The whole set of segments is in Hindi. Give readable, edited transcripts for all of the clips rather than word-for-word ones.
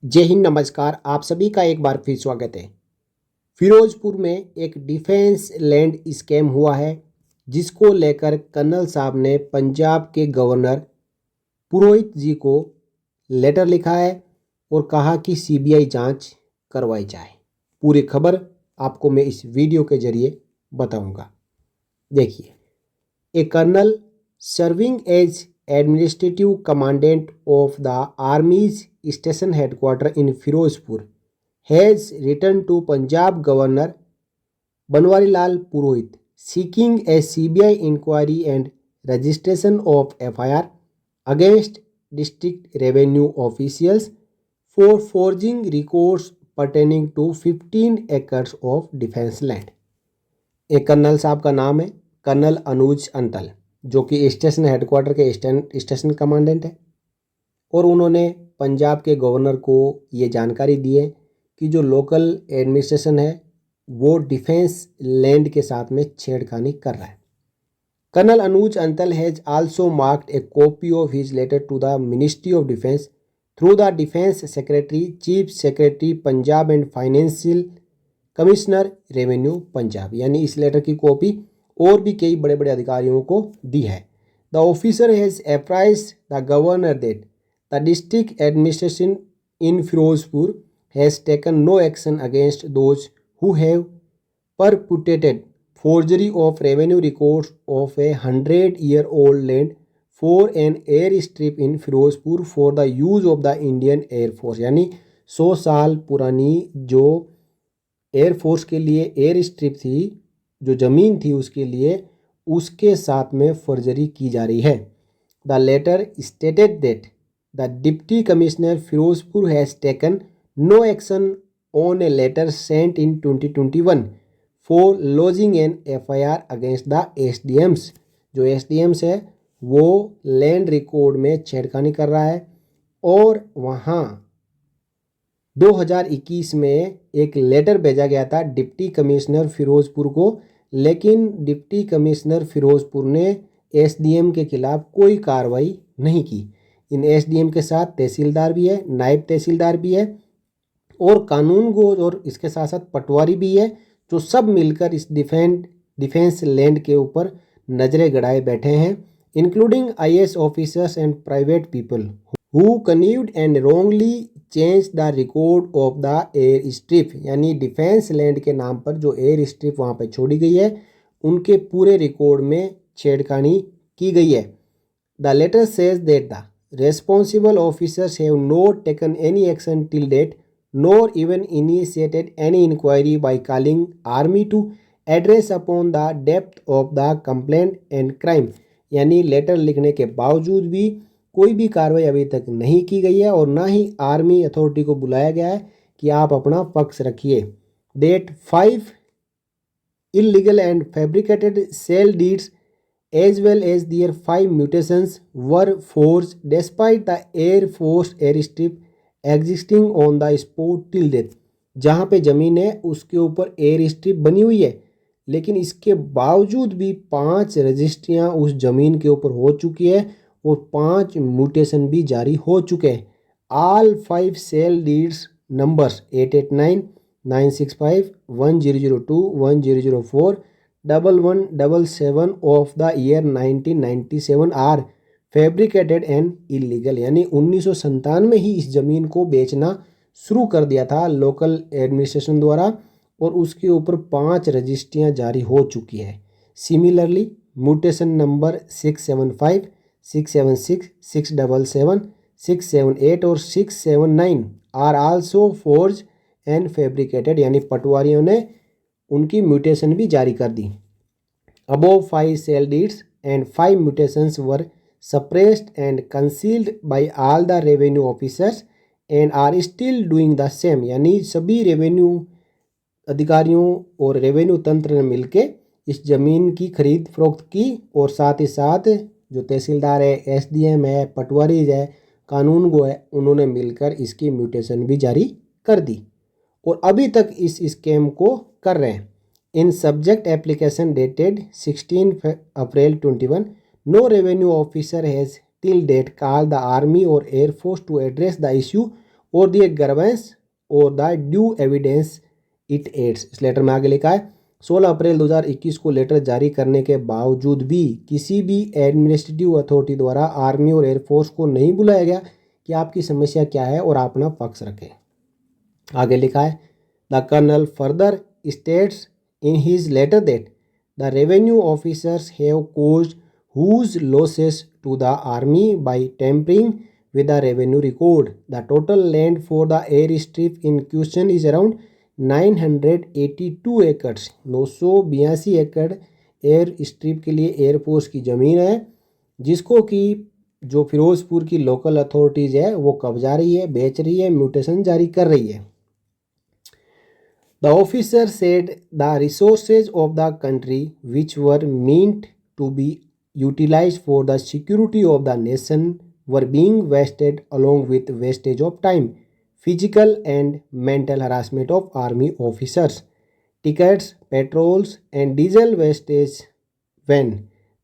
जय हिंद, नमस्कार। आप सभी का एक बार फिर स्वागत है। फिरोजपुर में एक डिफेंस लैंड स्कैम हुआ है, जिसको लेकर कर्नल साहब ने पंजाब के गवर्नर पुरोहित जी को लेटर लिखा है और कहा कि सीबीआई जांच करवाई जाए। पूरी खबर आपको मैं इस वीडियो के जरिए बताऊंगा। देखिए, ए colonel serving as administrative commandant of the Army's station headquarters in Firozpur has written to Punjab Governor Banwarilal Purohit seeking a CBI inquiry and registration of FIR against district revenue officials for forging records pertaining to 15 acres of defense land। एक कर्नल साहब का नाम है कर्नल अनुज अंतल, जो कि स्टेशन हेडक्वार्टर के स्टेशन कमांडेंट है। और उन्होंने पंजाब के गवर्नर को ये जानकारी दी है कि जो लोकल एडमिनिस्ट्रेशन है वो डिफेंस लैंड के साथ में छेड़खानी कर रहा है। Colonel Anuj Antal has also marked a copy of his letter to the ministry of defence through the defence secretary, chief secretary Punjab and financial commissioner revenue Punjab. यानी इस लेटर की कॉपी और भी कई बड़े बड़े अधिकारियों को दी है। The officer has apprised the governor that the district administration in Ferozepur has taken no action against those who have perpetrated forgery of revenue records of a 100-year-old land for an airstrip in Ferozepur for the use of the Indian Air Force। यानी 100 साल पुरानी जो एयरफोर्स के लिए एयर स्ट्रिप थी, जो ज़मीन थी उसके लिए, उसके साथ में फर्जरी की जा रही है। The letter stated that the deputy commissioner Ferozepur has taken no action on a letter sent in 2021 for lodging an FIR against the SDMs। जो SDMs है वो लैंड रिकॉर्ड में छेड़खानी कर रहा है। और वहाँ 2021 में एक लेटर भेजा गया था डिप्टी कमिश्नर फिरोजपुर को, लेकिन डिप्टी कमिश्नर फिरोजपुर ने SDM के खिलाफ कोई कार्रवाई नहीं की। इन SDM के साथ तहसीलदार भी है, नायब तहसीलदार भी है और कानून गोज और इसके साथ साथ पटवारी भी है, जो सब मिलकर इस डिफेंस लैंड के ऊपर नजरें गड़ाए बैठे हैं, including IAS officers and private people who connived and wrongly change the record of the air strip. यानी डिफेंस लैंड के नाम पर जो एयर स्ट्रिप वहाँ पे छोड़ी गई है, उनके पूरे रिकॉर्ड में छेड़खानी की गई है। The letter says that the responsible officers have not taken any action till date nor even initiated any inquiry by calling army to address upon the depth of the complaint and crime। यानी लेटर लिखने के बावजूद भी कोई भी कार्रवाई अभी तक नहीं की गई है और ना ही आर्मी अथॉरिटी को बुलाया गया है कि आप अपना पक्ष रखिए। That 5 illegal and fabricated cell deeds as well as their 5 mutations were forged despite the Air Force airstrip existing on the spot till death. जहाँ पे ज़मीन है उसके ऊपर एयर स्ट्रिप बनी हुई है, लेकिन इसके बावजूद भी 5 रजिस्ट्रियाँ उस ज़मीन के ऊपर हो चुकी है और 5 म्यूटेशन भी जारी हो चुके हैं। All 5 sale deeds numbers 889, 965, 1002, 1004, 1177 of the year 1997 are fabricated and illegal. यानी 1997 में ही इस ज़मीन को बेचना शुरू कर दिया था लोकल एडमिनिस्ट्रेशन द्वारा और उसके ऊपर 5 रजिस्ट्रियाँ जारी हो चुकी है। सिमिलरली म्यूटेशन नंबर 675, 676, 677, 678 और 679 are also forge and fabricated. यानी पटवारियों ने उनकी म्यूटेशन भी जारी कर दी। Above 5 sale deeds and 5 mutations were suppressed and concealed by all the revenue officers and are still doing the same। यानी सभी रेवेन्यू अधिकारियों और रेवेन्यू तंत्र ने मिलके इस ज़मीन की खरीद फरोख्त की और साथ ही साथ जो तहसीलदार है, SDM है, पटवारी है, कानून गो है, उन्होंने मिलकर इसकी म्यूटेशन भी जारी कर दी और अभी तक इस स्कैम को कर रहे हैं। इन subject application dated 16 April 21 no revenue officer has till date called the army or air force to address the issue और द ग्रीवेंस और the due evidence it adds. इस लेटर में आगे लिखा है 16 अप्रैल 2021 को लेटर जारी करने के बावजूद भी किसी भी एडमिनिस्ट्रेटिव अथॉरिटी द्वारा आर्मी और एयरफोर्स को नहीं बुलाया गया कि आपकी समस्या क्या है और आप अपना पक्ष रखें। आगे लिखा है the colonel further states in his letter that the revenue officers have caused huge losses to the army by tampering with the revenue record. The total land for the airstrip in question is around 982 acres. 982 एकड़ एयर स्ट्रिप के लिए एयरफोर्स की ज़मीन है, जिसको कि जो फिरोजपुर की लोकल अथॉरिटीज़ है वो कब्जा रही है, बेच रही है, म्यूटेशन जारी कर रही है। The officer said the resources of the country which were meant to be utilized for the security of the nation were being wasted along with wastage of time, physical and mental harassment of army officers, tickets, petrols and diesel wastage when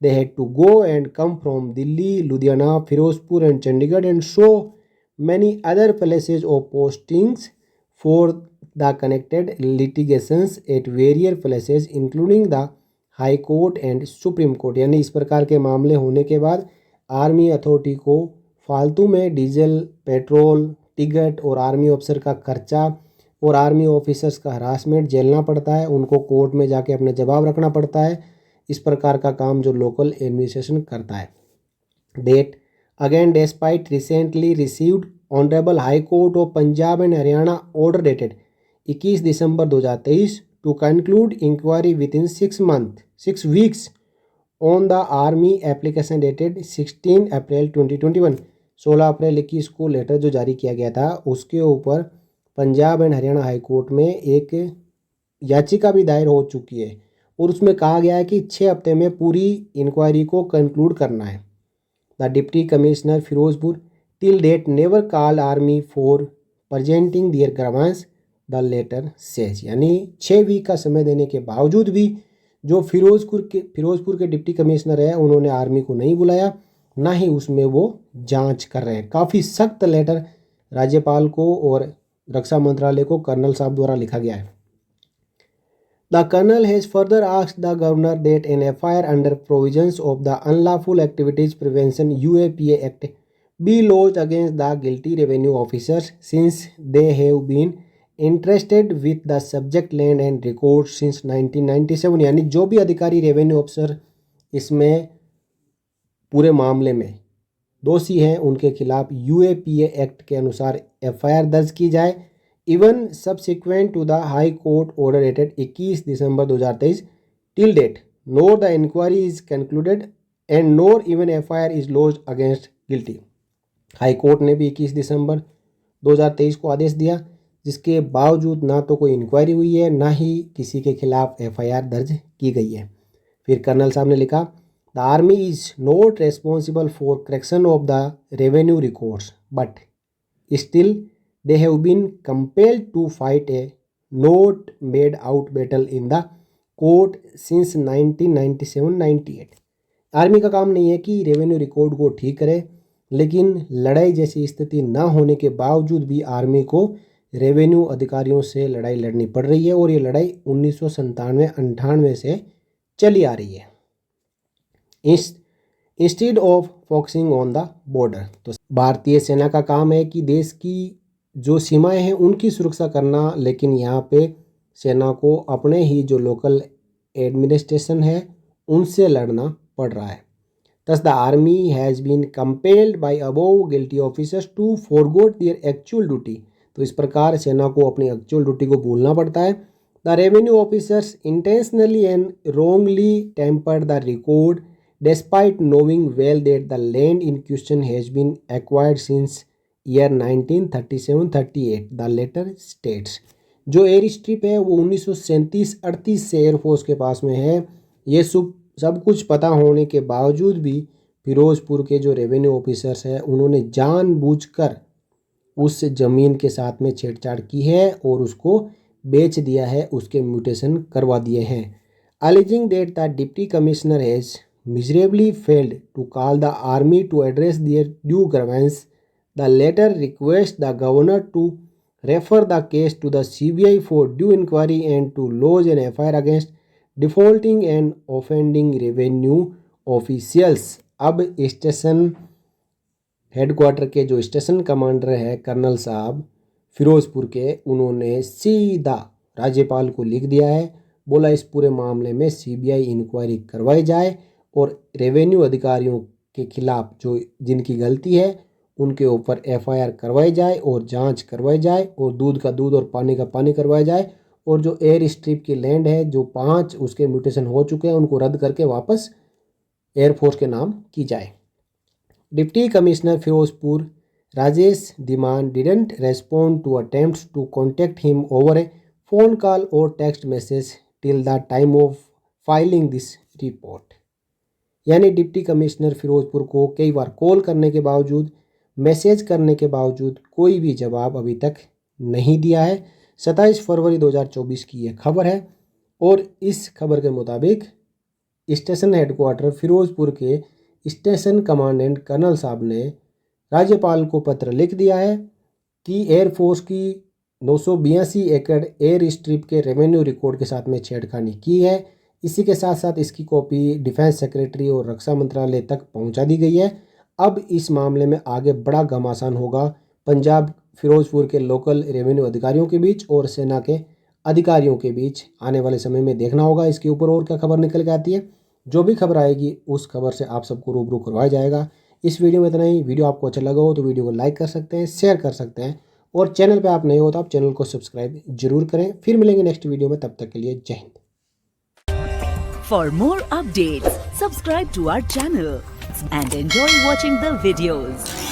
they had to go and come from Delhi, Ludhiana, Firozpur and Chandigarh and so many other places of postings for the connected litigations at various places including the high court and supreme court. यानी इस प्रकार के मामले होने के बाद आर्मी अथॉरिटी को फालतू में डीजल, पेट्रोल, टिकट और आर्मी ऑफिसर का खर्चा और आर्मी ऑफिसर्स का हरासमेंट झेलना पड़ता है, उनको कोर्ट में जाके अपना जवाब रखना पड़ता है। इस प्रकार का काम जो लोकल एडमिनिस्ट्रेशन करता है। That again despite recently received honourable high court of Punjab and Haryana order dated 21 December 2023 to conclude inquiry within 6 weeks on the army application dated 16 अप्रैल 2021। 16 अप्रैल 21 को लेटर जो जारी किया गया था उसके ऊपर Punjab and Haryana high court में एक याचिका भी दायर हो चुकी है और उसमें कहा गया है कि 6 हफ्ते में पूरी इंक्वायरी को कंक्लूड करना है। The deputy commissioner Ferozepur till date never call army for presenting their grievance the letter says. यानी 6 वीक का समय देने के बावजूद भी जो फिरोजपुर के डिप्टी कमिश्नर है उन्होंने आर्मी को नहीं बुलाया, ना ही उसमें वो जांच कर रहे हैं। काफ़ी सख्त लेटर राज्यपाल को और रक्षा मंत्रालय को कर्नल साहब द्वारा लिखा गया है। The colonel has further asked the governor that an FIR under provisions of the unlawful activities prevention UAPA act be launched against the guilty revenue officers since they have been interested with the subject land and record since 1997। यानी जो भी अधिकारी रेवेन्यू ऑफिसर इसमें पूरे मामले में दोषी हैं उनके खिलाफ यूएपीए एक्ट के अनुसार एफआईआर दर्ज की जाए। Even subsequent to the high court order dated 21 December 2023 till date nor the inquiry is concluded and nor even FIR is launched against guilty. High court ने भी 21 दिसंबर 2023 को आदेश दिया, जिसके बावजूद ना तो कोई इंक्वायरी हुई है ना ही किसी के खिलाफ एफआईआर दर्ज की गई है। फिर कर्नल साहब ने लिखा the army is not responsible for correction of the revenue records but still they have been compelled to fight a not made out battle in the court since 1997-98। Army का काम नहीं है कि रेवेन्यू रिकॉर्ड को ठीक करे, लेकिन लड़ाई जैसी स्थिति ना होने के बावजूद भी आर्मी को रेवेन्यू अधिकारियों से लड़ाई लड़नी पड़ रही है और ये लड़ाई 1997-98 से चली आ रही है। Instead of focusing on the border, तो भारतीय सेना का काम है कि देश की जो सीमाएं हैं उनकी सुरक्षा करना, लेकिन यहाँ पे सेना को अपने ही जो लोकल एडमिनिस्ट्रेशन है उनसे लड़ना पड़ रहा है। Thus the army has been compelled by above guilty officers to forego their actual duty। तो इस प्रकार सेना को अपनी एक्चुअल ड्यूटी को भूलना पड़ता है। The revenue officers intentionally and wrongly tampered the record despite knowing well that the land in question has been acquired since year 1937-38। The letter states जो एयर स्ट्रिप है वो 1937-38 से एयरफोर्स के पास में है। ये सब कुछ पता होने के बावजूद भी फिरोजपुर के जो रेवेन्यू ऑफिसर्स हैं उन्होंने जानबूझकर उस ज़मीन के साथ में छेड़छाड़ की है और उसको बेच दिया है, उसके म्यूटेशन करवा दिए हैं। Alleging that the deputy commissioner has miserably failed to call the army to address their due grievance the letter request the governor to refer the case to the CBI for due inquiry and to lodge an FIR against defaulting and offending revenue officials। अब स्टेशन हेडक्वार्टर के जो स्टेशन कमांडर है कर्नल साहब फिरोजपुर के, उन्होंने सीधा राज्यपाल को लिख दिया है, बोला इस पूरे मामले में CBI इंक्वायरी करवाई जाए और रेवेन्यू अधिकारियों के खिलाफ जो जिनकी गलती है उनके ऊपर FIR करवाई जाए और जांच करवाई जाए और दूध का दूध और पानी का पानी करवाया जाए, और जो एयर स्ट्रिप की लैंड है जो 5 उसके म्यूटेशन हो चुके हैं उनको रद्द करके वापस एयरफोर्स के नाम की जाए। Deputy commissioner Ferozepur Rajesh Dhiman didn't respond to attempts to contact him over a phone call और text message till the time of filing this report. यानी डिप्टी कमिश्नर फिरोजपुर को कई बार कॉल करने के बावजूद, मैसेज करने के बावजूद कोई भी जवाब अभी तक नहीं दिया है। 27 फरवरी 2024 की यह खबर है और इस खबर के मुताबिक स्टेशन हेडक्वार्टर फिरोजपुर के स्टेशन कमांडेंट कर्नल साहब ने राज्यपाल को पत्र लिख दिया है कि एयरफोर्स की 982 एकड़ एयर स्ट्रिप के रेवेन्यू रिकॉर्ड के साथ में छेड़खानी की है। इसी के साथ साथ इसकी कॉपी डिफेंस सेक्रेटरी और रक्षा मंत्रालय तक पहुंचा दी गई है। अब इस मामले में आगे बड़ा घमासान होगा पंजाब फिरोजपुर के लोकल रेवेन्यू अधिकारियों के बीच और सेना के अधिकारियों के बीच। आने वाले समय में देखना होगा इसके ऊपर और क्या खबर निकल के आती है। जो भी खबर आएगी उस खबर से आप सबको रूबरू करवाया जाएगा। इस वीडियो में इतना ही। वीडियो आपको अच्छा लगा हो तो वीडियो को लाइक कर सकते हैं, शेयर कर सकते हैं, और चैनल पर आप नए हो तो आप चैनल को सब्सक्राइब जरूर करें। फिर मिलेंगे नेक्स्ट वीडियो में, तब तक के लिए जय Hind. For more updates, subscribe to our channel and enjoy watching the videos.